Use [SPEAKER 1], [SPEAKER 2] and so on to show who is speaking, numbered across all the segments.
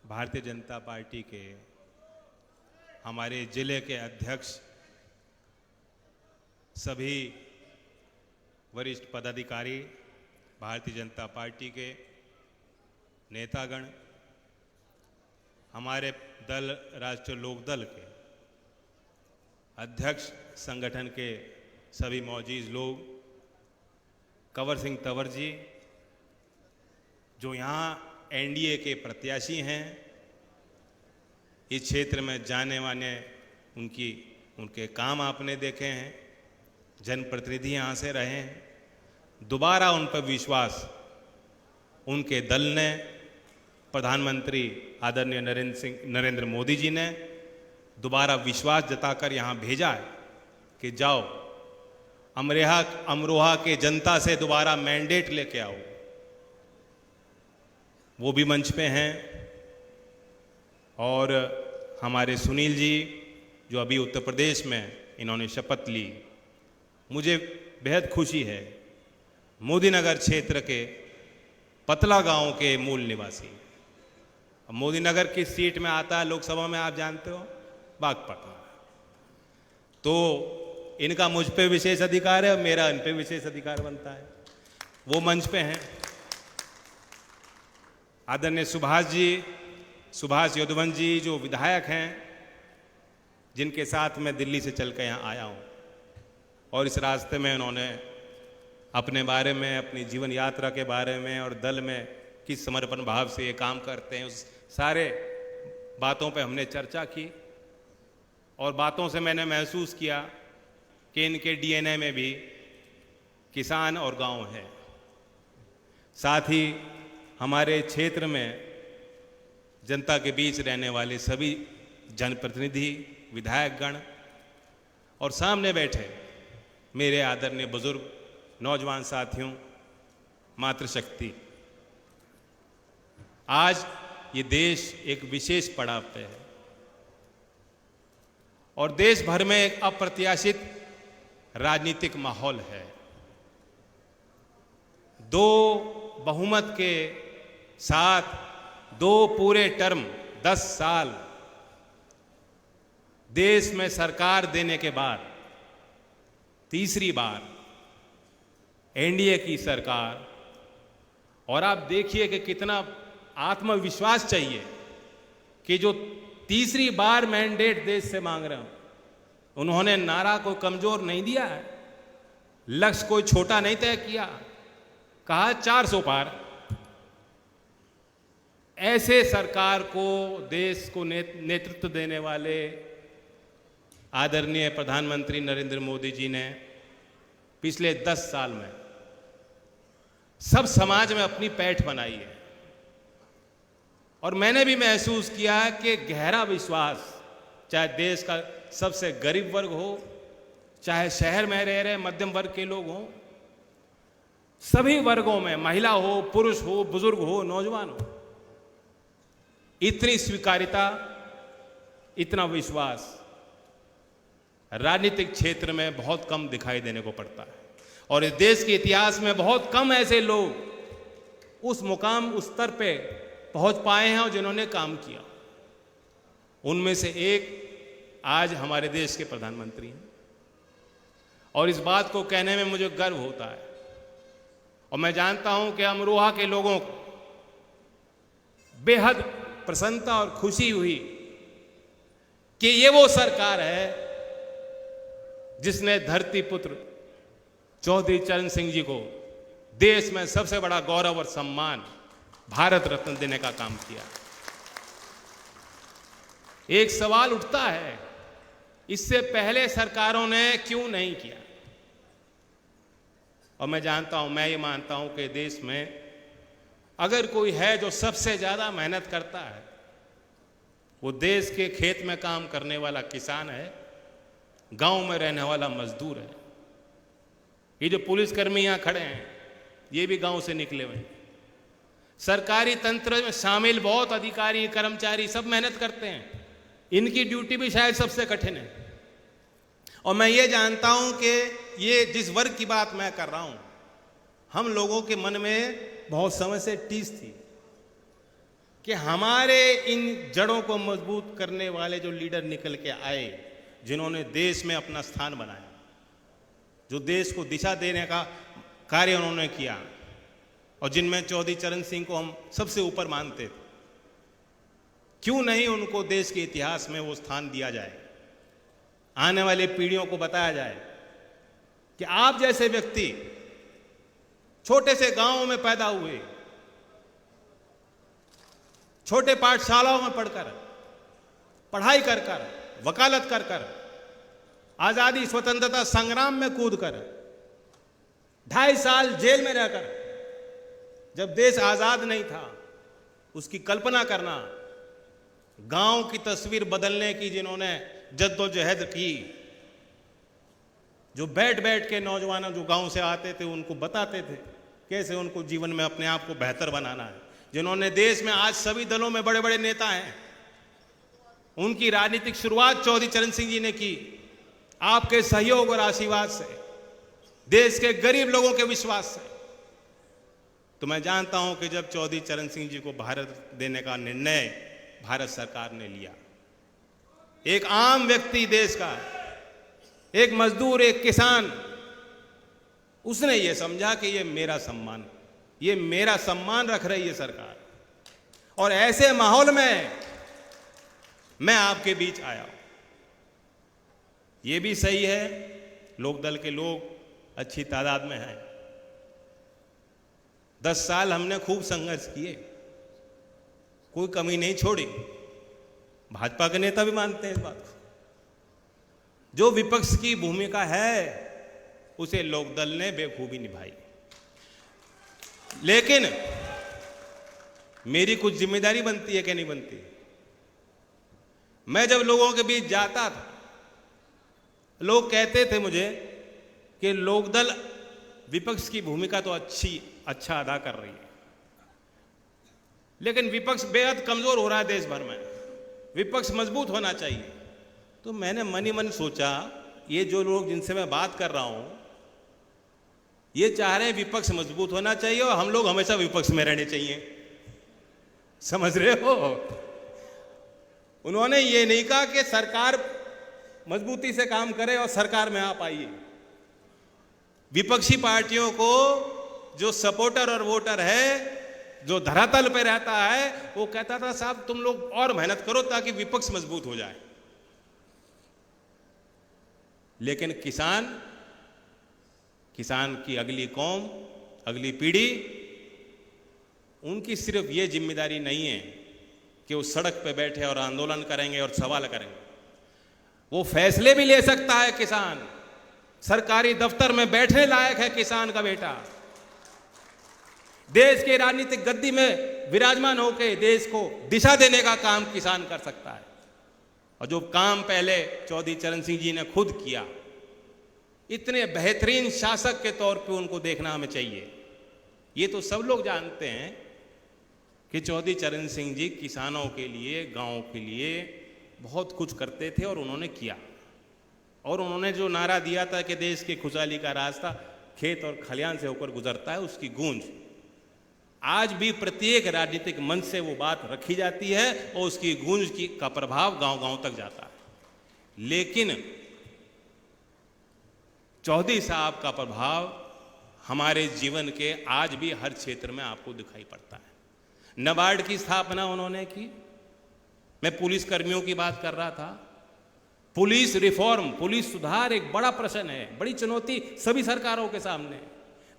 [SPEAKER 1] Bharatiya Janata party के हमारे जिले के अध्यक्ष, सभी वरिष्ठ पदाधिकारी, भारतीय जनता पार्टी के नेतागण, हमारे दल राष्ट्रीय लोकदल के अध्यक्ष संगठन के सभी मौजूद लोग, कंवर सिंह तंवर जी जो यहाँ एनडीए के प्रत्याशी हैं, इस क्षेत्र में जाने माने उनके काम आपने देखे हैं, जनप्रतिनिधि यहाँ से रहे हैं, दोबारा उन पर विश्वास उनके दल ने, प्रधानमंत्री आदरणीय नरेंद्र मोदी जी ने दोबारा विश्वास जताकर यहाँ भेजा है कि जाओ अमरोहा के जनता से दोबारा मैंडेट लेके आओ। वो भी मंच पे हैं और हमारे सुनील जी जो अभी उत्तर प्रदेश में इन्होंने शपथ ली, मुझे बेहद खुशी है। मोदी नगर क्षेत्र के पतला गांव के मूल निवासी, मोदी नगर किस सीट में आता है लोकसभा में आप जानते हो? बागपत। तो इनका मुझ पे विशेष अधिकार है, मेरा इन पे विशेष अधिकार बनता है। वो मंच पे हैं आदरणीय सुभाष यदुवंशी जी जो विधायक हैं, जिनके साथ मैं दिल्ली से चल कर यहाँ आया हूँ और इस रास्ते में उन्होंने अपने बारे में, अपनी जीवन यात्रा के बारे में और दल में किस समर्पण भाव से ये काम करते हैं, उस सारे बातों पे हमने चर्चा की और बातों से मैंने महसूस किया कि इनके डीएनए में भी किसान और गांव है। साथ ही हमारे क्षेत्र में जनता के बीच रहने वाले सभी जनप्रतिनिधि, विधायकगण और सामने बैठे मेरे आदरणीय बुजुर्ग, नौजवान साथियों, मातृशक्ति, आज ये देश एक विशेष पड़ाव पे है और देश भर में एक अप्रत्याशित राजनीतिक माहौल है। दो बहुमत के साथ दो पूरे टर्म 10 साल देश में सरकार देने के बाद तीसरी बार एनडीए की सरकार, और आप देखिए कि कितना आत्मविश्वास चाहिए कि जो तीसरी बार मैंडेट देश से मांग रहे हो, उन्होंने नारा को कमजोर नहीं दिया है, लक्ष्य कोई छोटा नहीं तय किया, कहा 400 पार। ऐसे सरकार को, देश को नेतृत्व देने वाले आदरणीय प्रधानमंत्री नरेंद्र मोदी जी ने पिछले 10 साल में सब समाज में अपनी पैठ बनाई है और मैंने भी महसूस किया कि गहरा विश्वास, चाहे देश का सबसे गरीब वर्ग हो, चाहे शहर में रह रहे मध्यम वर्ग के लोग हों, सभी वर्गों में, महिला हो, पुरुष हो, बुजुर्ग हो, नौजवान हो, इतनी स्वीकार्यता, इतना विश्वास राजनीतिक क्षेत्र में बहुत कम दिखाई देने को पड़ता है और इस देश के इतिहास में बहुत कम ऐसे लोग उस मुकाम, उस स्तर पे पहुंच पाए हैं और जिन्होंने काम किया। उनमें से एक आज हमारे देश के प्रधानमंत्री हैं और इस बात को कहने में मुझे गर्व होता है और मैं जानता हूं कि अमरोहा के लोगों को बेहद प्रसन्नता और खुशी हुई कि ये वो सरकार है जिसने धरती पुत्र चौधरी चरण सिंह जी को देश में सबसे बड़ा गौरव और सम्मान भारत रत्न देने का काम किया। एक सवाल उठता है, इससे पहले सरकारों ने क्यों नहीं किया? और मैं जानता हूं, मैं ये मानता हूं कि देश में अगर कोई है जो सबसे ज्यादा मेहनत करता है, वो देश के खेत में काम करने वाला किसान है, गांव में रहने वाला मजदूर है। ये जो पुलिसकर्मी यहां खड़े हैं, ये भी गांव से निकले हुए हैं। सरकारी तंत्र में शामिल बहुत अधिकारी, कर्मचारी सब मेहनत करते हैं, इनकी ड्यूटी भी शायद सबसे कठिन है। और मैं ये जानता हूं कि ये जिस वर्ग की बात मैं कर रहा हूं, हम लोगों के मन में बहुत समय से टीस थी कि हमारे इन जड़ों को मजबूत करने वाले जो लीडर निकल के आए, जिन्होंने देश में अपना स्थान बनाया, जो देश को दिशा देने का कार्य उन्होंने किया, और जिनमें चौधरी चरण सिंह को हम सबसे ऊपर मानते थे, क्यों नहीं उनको देश के इतिहास में वो स्थान दिया जाए, आने वाली पीढ़ियों को बताया जाए कि आप जैसे व्यक्ति छोटे से गांवों में पैदा हुए, छोटे पाठशालाओं में पढ़कर, पढ़ाई कर कर, वकालत कर कर, आजादी स्वतंत्रता संग्राम में कूद कर, 2.5 साल जेल में रहकर, जब देश आजाद नहीं था, उसकी कल्पना करना, गांव की तस्वीर बदलने की जिन्होंने जद्दोजहद की, जो बैठ बैठ के नौजवानों जो गांव से आते थे उनको बताते थे कैसे उनको जीवन में अपने आप को बेहतर बनाना है, जिन्होंने देश में आज सभी दलों में बड़े बड़े नेता हैं, उनकी राजनीतिक शुरुआत चौधरी चरण सिंह जी ने की, आपके सहयोग और आशीर्वाद से, देश के गरीब लोगों के विश्वास से। तो मैं जानता हूं कि जब चौधरी चरण सिंह जी को भारत देने का निर्णय भारत सरकार ने लिया, एक आम व्यक्ति देश का, एक मजदूर, एक किसान, उसने ये समझा कि ये मेरा सम्मान, ये मेरा सम्मान रख रही है सरकार, और ऐसे माहौल में मैं आपके बीच आया हूं। ये भी सही है, लोकदल के लोग अच्छी तादाद में हैं। 10 साल हमने खूब संघर्ष किए, कोई कमी नहीं छोड़ी। भाजपा के नेता भी मानते हैं इस बात को। जो विपक्ष की भूमिका है उसे लोकदल ने बेखूबी निभाई, लेकिन मेरी कुछ जिम्मेदारी बनती है कि नहीं बनती। मैं जब लोगों के बीच जाता था, लोग कहते थे मुझे कि लोकदल विपक्ष की भूमिका तो अच्छा अदा कर रही है, लेकिन विपक्ष बेहद कमजोर हो रहा है देश भर में, विपक्ष मजबूत होना चाहिए। तो मैंने मन ही मन सोचा, ये जो लोग जिनसे मैं बात कर रहा हूं, ये चाह रहे हैं विपक्ष मजबूत होना चाहिए और हम लोग हमेशा विपक्ष में रहने चाहिए। समझ रहे हो? उन्होंने ये नहीं कहा कि सरकार मजबूती से काम करे और सरकार में आप आइए। विपक्षी पार्टियों को जो सपोर्टर और वोटर है, जो धरातल पे रहता है, वो कहता था साहब तुम लोग और मेहनत करो ताकि विपक्ष मजबूत हो जाए। लेकिन किसान की अगली कौम, अगली पीढ़ी, उनकी सिर्फ ये जिम्मेदारी नहीं है कि वो सड़क पे बैठे और आंदोलन करेंगे और सवाल करेंगे। वो फैसले भी ले सकता है किसान। सरकारी दफ्तर में बैठने लायक है किसान का बेटा। देश के राजनीतिक गद्दी में विराजमान होकर देश को दिशा देने का काम किसान कर सकता है। और जो काम पहले चौधरी चरण सिंह जी ने खुद किया, इतने बेहतरीन शासक के तौर पे उनको देखना हमें चाहिए। ये तो सब लोग जानते हैं कि चौधरी चरण सिंह जी किसानों के लिए, गांव के लिए बहुत कुछ करते थे और उन्होंने किया। और उन्होंने जो नारा दिया था कि देश की खुशहाली का रास्ता खेत और खलियान से होकर गुजरता है, उसकी गूंज आज भी प्रत्येक राजनीतिक मंच से वो बात रखी जाती है और उसकी गूंज का प्रभाव गांव-गांव तक जाता है। लेकिन चौधरी साहब का प्रभाव हमारे जीवन के आज भी हर क्षेत्र में आपको दिखाई पड़ता है। नाबार्ड की स्थापना उन्होंने की। मैं पुलिस कर्मियों की बात कर रहा था। पुलिस रिफॉर्म, पुलिस सुधार एक बड़ा प्रश्न है, बड़ी चुनौती सभी सरकारों के सामने।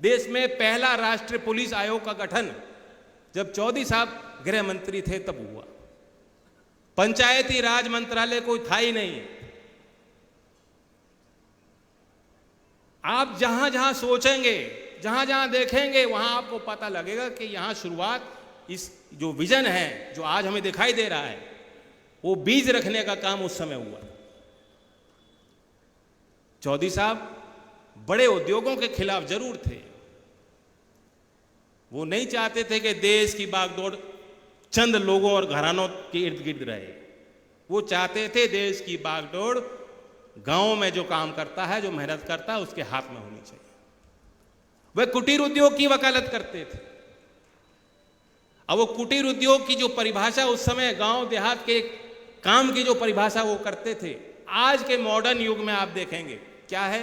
[SPEAKER 1] देश में पहला राष्ट्रीय पुलिस आयोग का गठन जब चौधरी साहब गृह मंत्री थे तब हुआ। पंचायती राज मंत्रालय कोई था ही नहीं। आप जहां जहां सोचेंगे, जहां जहां देखेंगे, वहां आपको पता लगेगा कि यहां शुरुआत, इस जो विजन है जो आज हमें दिखाई दे रहा है, वो बीज रखने का काम उस समय हुआ। चौधरी साहब बड़े उद्योगों के खिलाफ जरूर थे। वो नहीं चाहते थे कि देश की बागडोर चंद लोगों और घरानों के इर्द गिर्द रहे। वो चाहते थे देश की बागडोर गांव में जो काम करता है, जो मेहनत करता है, उसके हाथ में होनी चाहिए। वे कुटीर उद्योग की वकालत करते थे। अब वो कुटीर उद्योग की जो परिभाषा उस समय गांव देहात के काम की जो परिभाषा वो करते थे, आज के मॉडर्न युग में आप देखेंगे क्या है,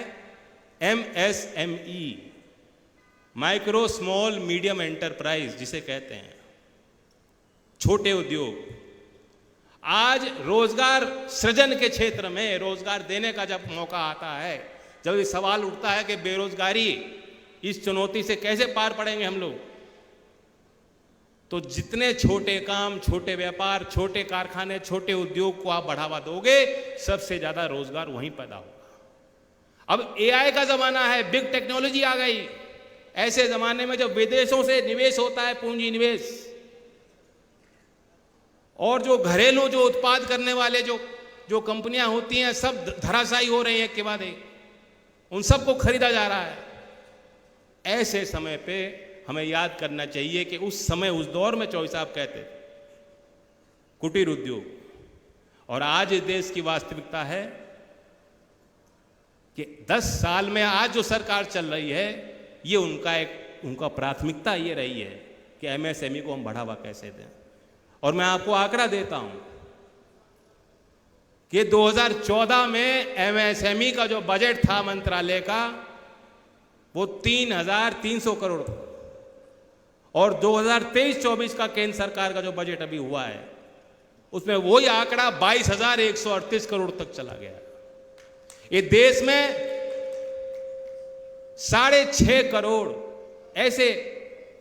[SPEAKER 1] MSME, micro small medium enterprise जिसे कहते हैं, छोटे उद्योग। आज रोजगार सृजन के क्षेत्र में रोजगार देने का जब मौका आता है, जब ये सवाल उठता है कि बेरोजगारी, इस चुनौती से कैसे पार पड़ेंगे हम लोग, तो जितने छोटे काम, छोटे व्यापार, छोटे कारखाने, छोटे उद्योग को आप बढ़ावा दोगे, सबसे ज्यादा रोजगार वहीं पैदा होगा। अब AI का जमाना है, बिग टेक्नोलॉजी आ गई। ऐसे जमाने में जब विदेशों से निवेश होता है, पूंजी निवेश, और जो घरेलू जो उत्पाद करने वाले जो कंपनियां होती हैं, सब धराशायी हो रही हैं के बाद एक, उन सबको खरीदा जा रहा है। ऐसे समय पे हमें याद करना चाहिए कि उस समय, उस दौर में चौधरी साहब कहते कुटीर उद्योग, और आज इस देश की वास्तविकता है कि 10 साल में आज जो सरकार चल रही है, ये उनका प्राथमिकता ये रही है कि MSME को हम बढ़ावा कैसे दें। और मैं आपको आंकड़ा देता हूं कि 2014 में MSME का जो बजट था मंत्रालय का, वो 3,300 करोड़ था, और 2023-24 का केंद्र सरकार का जो बजट अभी हुआ है, उसमें वही आंकड़ा 22,138 करोड़ तक चला गया। ये देश में 6.5 करोड़ ऐसे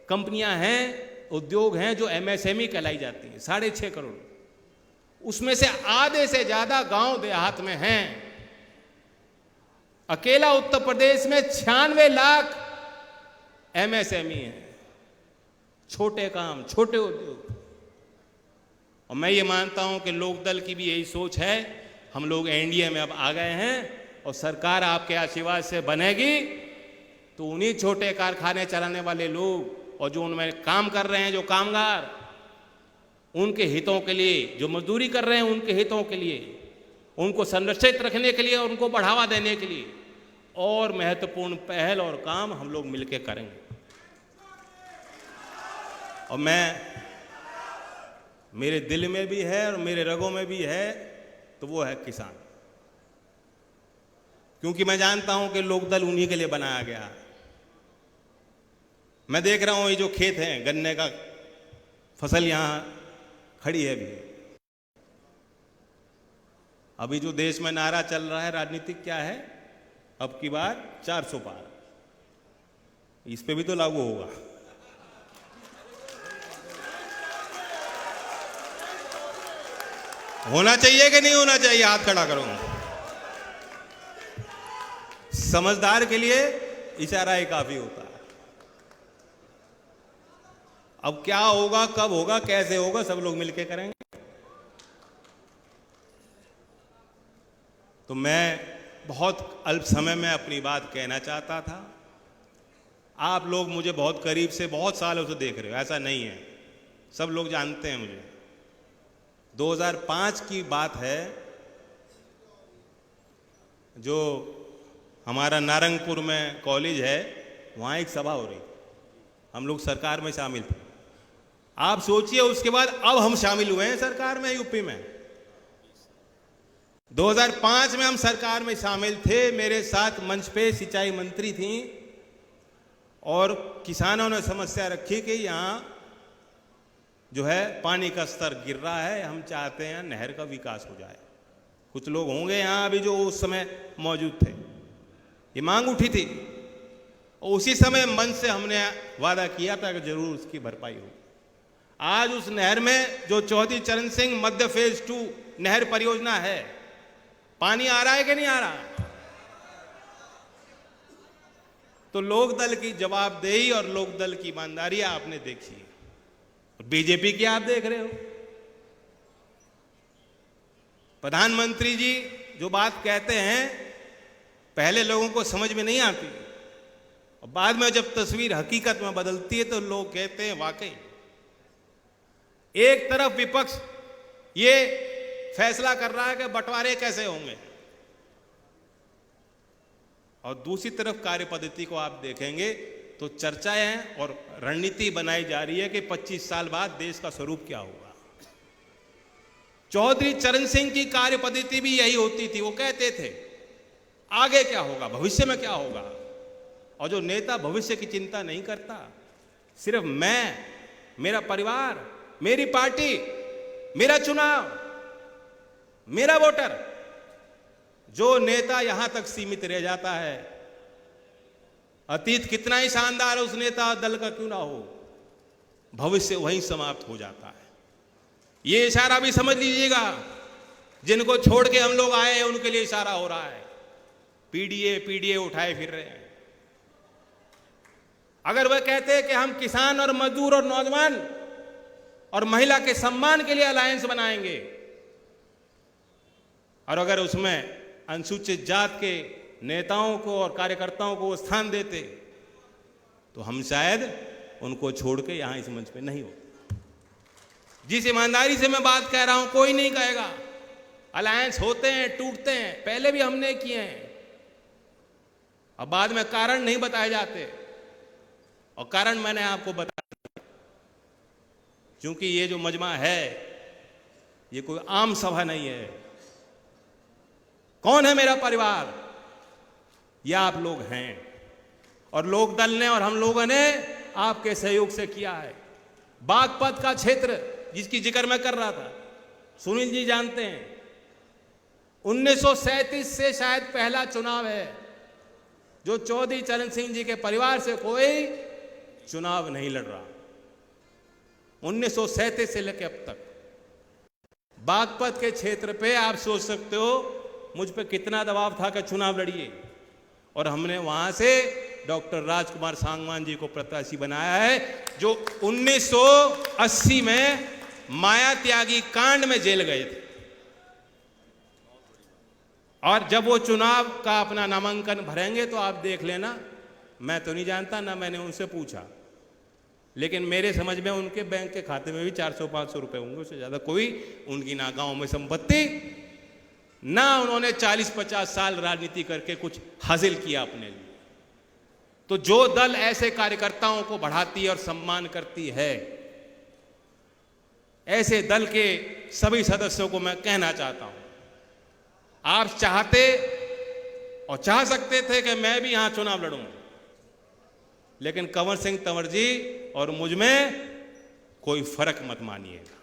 [SPEAKER 1] कंपनियां हैं, उद्योग हैं जो MSME कहलाई जाती हैं, 6.5 करोड़। उसमें से आधे से ज्यादा गांव देहात में हैं। अकेला उत्तर प्रदेश में 96 लाख MSME हैं, छोटे काम, छोटे उद्योग। और मैं ये मानता हूं कि लोकदल की भी यही सोच है। हम लोग NDA में अब आ गए हैं और सरकार आपके आशीर्वाद से बनेगी, तो उन्हीं छोटे कारखाने चलाने वाले लोग और जो उनमें काम कर रहे हैं, जो कामगार, उनके हितों के लिए, जो मजदूरी कर रहे हैं उनके हितों के लिए, उनको संरक्षित रखने के लिए और उनको बढ़ावा देने के लिए और महत्वपूर्ण पहल और काम हम लोग मिलकर करेंगे। और मेरे दिल में भी है और मेरे रगों में भी है, तो वो है किसान। क्योंकि मैं जानता हूं कि लोकदल उन्हीं के लिए बनाया गया है। मैं देख रहा हूं ये जो खेत हैं, गन्ने का फसल यहां खड़ी है अभी जो देश में नारा चल रहा है राजनीतिक, क्या है, अब की बार 400 पार, इस पे भी तो लागू होगा। होना चाहिए कि नहीं होना चाहिए? हाथ खड़ा करो। समझदार के लिए इशारा ही काफी होता है। अब क्या होगा, कब होगा, कैसे होगा, सब लोग मिलके करेंगे। तो मैं बहुत अल्प समय में अपनी बात कहना चाहता था। आप लोग मुझे बहुत करीब से, बहुत सालों से देख रहे हो, ऐसा नहीं है, सब लोग जानते हैं मुझे। 2005 की बात है, जो हमारा नारंगपुर में कॉलेज है, वहाँ एक सभा हो रही, हम लोग सरकार में शामिल थे। आप सोचिए, उसके बाद अब हम शामिल हुए हैं सरकार में, यूपी में। 2005 में हम सरकार में शामिल थे, मेरे साथ मंच पे सिंचाई मंत्री थी, और किसानों ने समस्या रखी कि यहाँ जो है पानी का स्तर गिर रहा है, हम चाहते हैं नहर का विकास हो जाए। कुछ लोग होंगे यहाँ अभी जो उस समय मौजूद थे, ये मांग उठी थी, और उसी समय मंच से हमने वादा किया था कि जरूर उसकी भरपाई हो। आज उस नहर में जो चौधरी चरण सिंह मध्य फेज 2 नहर परियोजना है, पानी आ रहा है कि नहीं आ रहा? तो लोकदल की जवाबदेही और लोकदल की ईमानदारी आपने देखी है। बीजेपी की आप देख रहे हो। प्रधानमंत्री जी जो बात कहते हैं, पहले लोगों को समझ में नहीं आती, और बाद में जब तस्वीर हकीकत में बदलती है तो लोग कहते हैं वाकई। एक तरफ विपक्ष ये फैसला कर रहा है कि बंटवारे कैसे होंगे, और दूसरी तरफ कार्य पद्धति को आप देखेंगे तो चर्चाएं हैं और रणनीति बनाई जा रही है कि 25 साल बाद देश का स्वरूप क्या होगा। चौधरी चरण सिंह की कार्य पद्धति भी यही होती थी। वो कहते थे आगे क्या होगा, भविष्य में क्या होगा। और जो नेता भविष्य की चिंता नहीं करता, सिर्फ मैं, मेरा परिवार, मेरी पार्टी, मेरा चुनाव, मेरा वोटर, जो नेता यहां तक सीमित रह जाता है, अतीत कितना ही शानदार है उस नेता दल का क्यों ना हो, भविष्य वहीं समाप्त हो जाता है। ये इशारा भी समझ लीजिएगा, जिनको छोड़ के हम लोग आए हैं उनके लिए इशारा हो रहा है। पीडीए उठाए फिर रहे हैं। अगर वह कहते हैं कि हम किसान और मजदूर और नौजवान और महिला के सम्मान के लिए अलायंस बनाएंगे, और अगर उसमें अनुसूचित जात के नेताओं को और कार्यकर्ताओं को स्थान देते, तो हम शायद उनको छोड़ के यहां इस मंच पे नहीं होते। जिस ईमानदारी से मैं बात कह रहा हूं, कोई नहीं कहेगा। अलायंस होते हैं, टूटते हैं, पहले भी हमने किए हैं, और बाद में कारण नहीं बताए जाते। और कारण मैंने आपको बताया, क्योंकि ये जो मजमा है ये कोई आम सभा नहीं है। कौन है मेरा परिवार? ये आप लोग हैं, और लोक दल ने और हम लोगों ने आपके सहयोग से किया है। बागपत का क्षेत्र जिसकी जिक्र मैं कर रहा था, सुनील जी जानते हैं, 1937 से शायद पहला चुनाव है जो चौधरी चरण सिंह जी के परिवार से कोई चुनाव नहीं लड़ रहा। 1937 से लेकर अब तक बागपत के क्षेत्र पे आप सोच सकते हो मुझ पे कितना दबाव था कि चुनाव लड़िए, और हमने वहां से डॉक्टर राजकुमार सांगवान जी को प्रत्याशी बनाया है, जो 1980 में माया त्यागी कांड में जेल गए थे। और जब वो चुनाव का अपना नामांकन भरेंगे तो आप देख लेना। मैं तो नहीं जानता, ना मैंने उनसे पूछा, लेकिन मेरे समझ में उनके बैंक के खाते में भी 400-500 रुपए होंगे, उससे ज्यादा कोई उनकी ना गांव में संपत्ति, ना उन्होंने 40-50 साल राजनीति करके कुछ हासिल किया अपने लिए। तो जो दल ऐसे कार्यकर्ताओं को बढ़ाती और सम्मान करती है, ऐसे दल के सभी सदस्यों को मैं कहना चाहता हूं, आप चाहते और चाह सकते थे कि मैं भी यहां चुनाव लड़ूं, लेकिन कंवर सिंह तंवर जी और मुझ में कोई फर्क मत मानिएगा।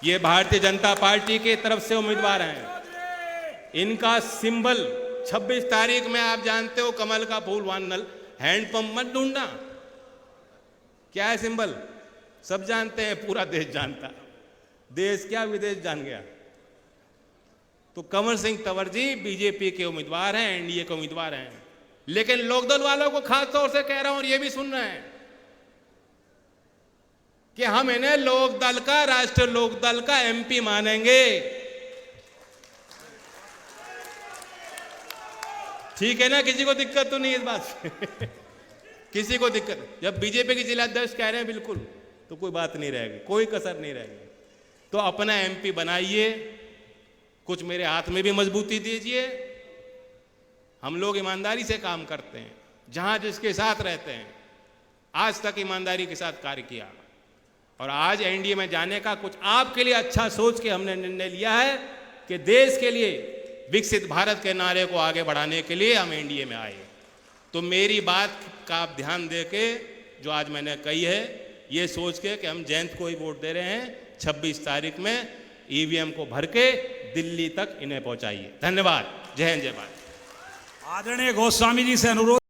[SPEAKER 1] ये भारतीय जनता पार्टी की तरफ से उम्मीदवार हैं। इनका सिंबल 26 तारीख में आप जानते हो, कमल का फूल, वानल हैंडपंप मत ढूंढना। क्या है सिंबल? सब जानते हैं, पूरा देश जानता, देश क्या विदेश जान गया। तो कंवर सिंह तंवर जी बीजेपी के उम्मीदवार हैं, एनडीए के उम्मीदवार हैं, लेकिन लोकदल वालों को खास तौर से कह रहा हूं, और ये भी सुन रहे हैं कि हम इन्हें लोकदल का, राष्ट्रीय लोकदल का एमपी मानेंगे। ठीक है ना? किसी को दिक्कत तो नहीं इस बात से? किसी को दिक्कत? जब बीजेपी के जिला अध्यक्ष कह रहे हैं बिल्कुल, तो कोई बात नहीं रहेगी, कोई कसर नहीं रहेगी। तो अपना एमपी बनाइए, कुछ मेरे हाथ में भी मजबूती दीजिए। हम लोग ईमानदारी से काम करते हैं, जहां जिसके साथ रहते हैं, आज तक ईमानदारी के साथ कार्य किया, और आज एनडीए में जाने का कुछ आपके लिए अच्छा सोच के हमने निर्णय लिया है कि देश के लिए विकसित भारत के नारे को आगे बढ़ाने के लिए हम एनडीए में आए। तो मेरी बात का आप ध्यान दे के, जो आज मैंने कही है, ये सोच के कि हम जयंत को ही वोट दे रहे हैं, 26 तारीख में ईवीएम को भर के दिल्ली तक इन्हें पहुंचाइए। धन्यवाद। जय हिंद, जय भारत।
[SPEAKER 2] आदरणीय गोस्वामी जी से अनुरोध